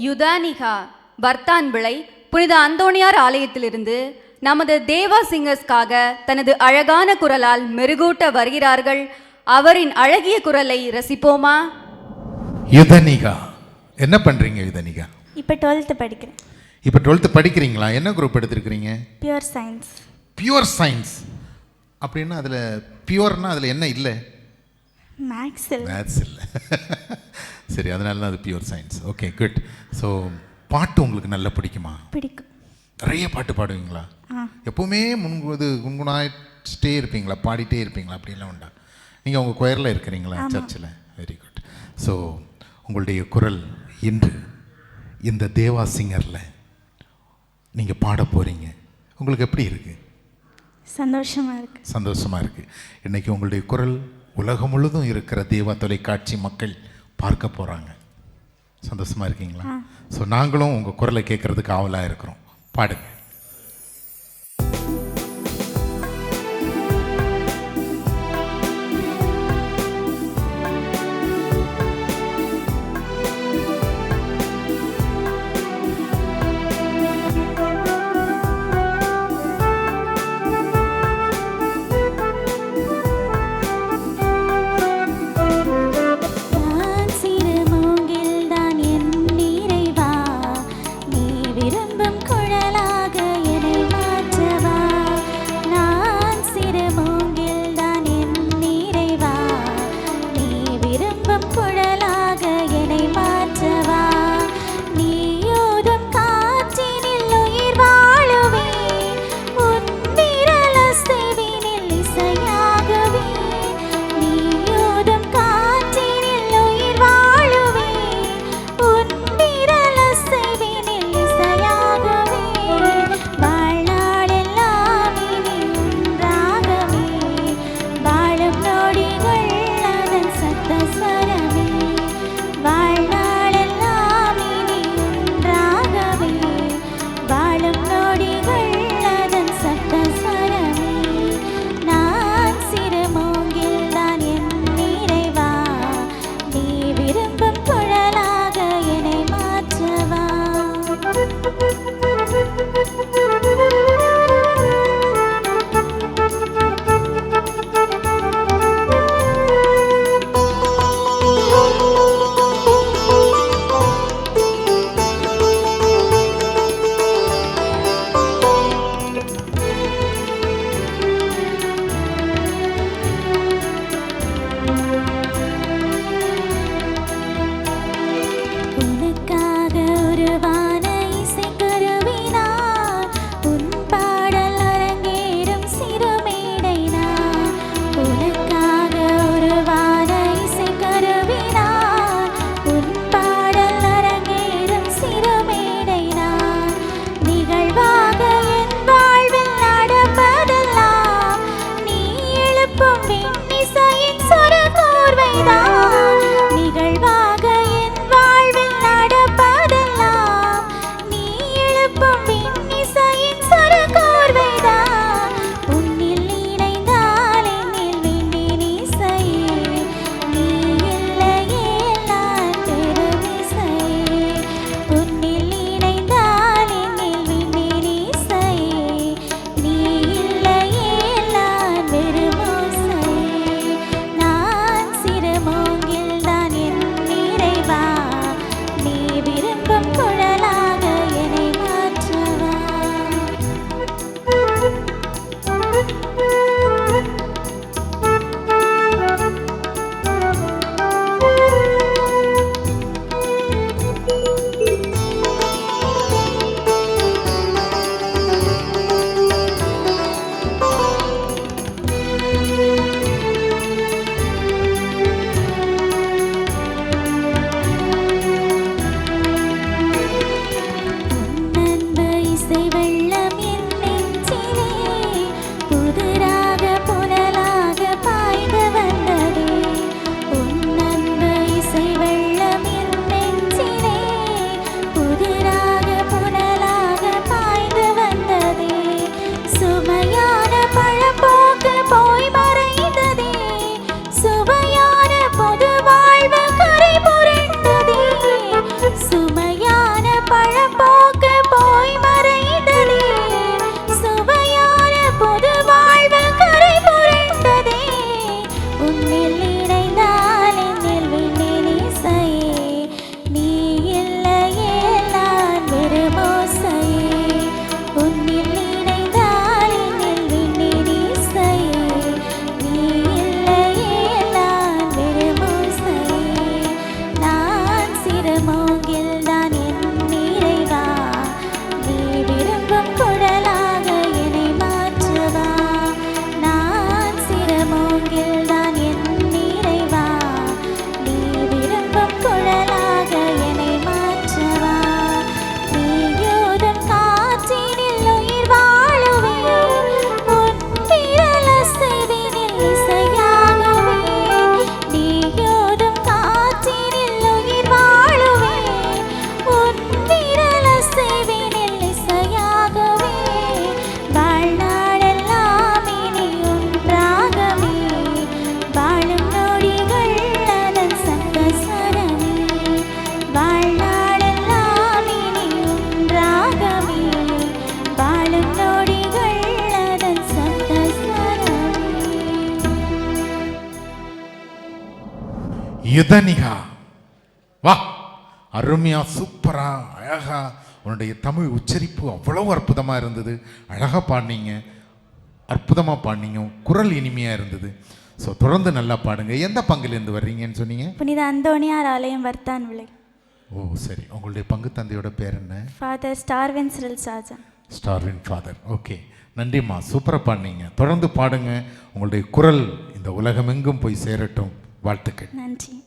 யுதானிகா பர்தான்விளை புனித அந்தோணியார் ஆலயத்திலிருந்து நமது தேவா சிங்கர்ஸ்காக தனது அழகான குரலால் மெருகூட்ட வருகிறார்கள். அவரின் அழகிய குரலை ரசிப்போமா? யுதனிகா, என்ன பண்றீங்க யுதனிகா? இப்போ 12th படிக்கிறேன். இப்போ 12th படிக்கிறீங்களா? என்ன குரூப் எடுத்திருக்கிறீங்க? Pure science. பியூர் சயின்ஸ் அப்படின்னா அதில் பியூர்னா அதில் என்ன இல்லை? மேக்ஸ் இல்லை. சரி, அதனால தான் அது pure science. Okay, good. So பாட்டு உங்களுக்கு நல்லா பிடிக்குமா? பிடிக்கும். நிறைய பாட்டு பாடுவீங்களா? எப்போவுமே குன்குனாயிட்டே இருப்பீங்களா? பாடிட்டே இருப்பீங்களா? அப்படிலாம் உண்டா? நீங்கள் உங்கள் கொயரில் இருக்கிறீங்களா சர்ச்சில்? Very good. ஸோ உங்களுடைய குரல் இன்று இந்த தேவா சிங்கரில் நீங்கள் பாட போகிறீங்க. உங்களுக்கு எப்படி இருக்குது? சந்தோஷமாக இருக்குது. இன்றைக்கி உங்களுடைய குரல் உலகம் முழுதும் இருக்கிற தேவா தொலைக்காட்சி மக்கள் பார்க்க போகிறாங்க. சந்தோஷமாக இருக்கீங்களா? ஸோ நாங்களும் உங்கள் குரலை கேட்குறதுக்கு ஆவலாக இருக்கிறோம். பாடுங்க. குழலாக யுதனிகா. வா, அருமையா, சூப்பரா, அழகா, உன்னுடைய தமிழ் உச்சரிப்பு அவ்வளவு அற்புதமா இருந்தது. அழகா பாடினீங்க, அற்புதமா பாடினீங்க, குரல் இனிமையா இருந்தது. ஸோ தொடர்ந்து நல்லா பாடுங்க. எந்த பங்குலேருந்து வர்றீங்கன்னு சொன்னீங்க? புனித அந்தோணியார் ஆலயம் வர்த்தான் விளை. ஓ சரி, உங்களுடைய பங்கு தந்தையோட பேர் என்ன? Father Starwin Cyril Sajan. Starwin father. Okay, நன்றிம்மா, சூப்பராக பாடினீங்க. தொடர்ந்து பாடுங்க. உங்களுடைய குரல் இந்த உலகமெங்கும் போய் சேரட்டும். வாழ்த்துக்கள். நன்றி.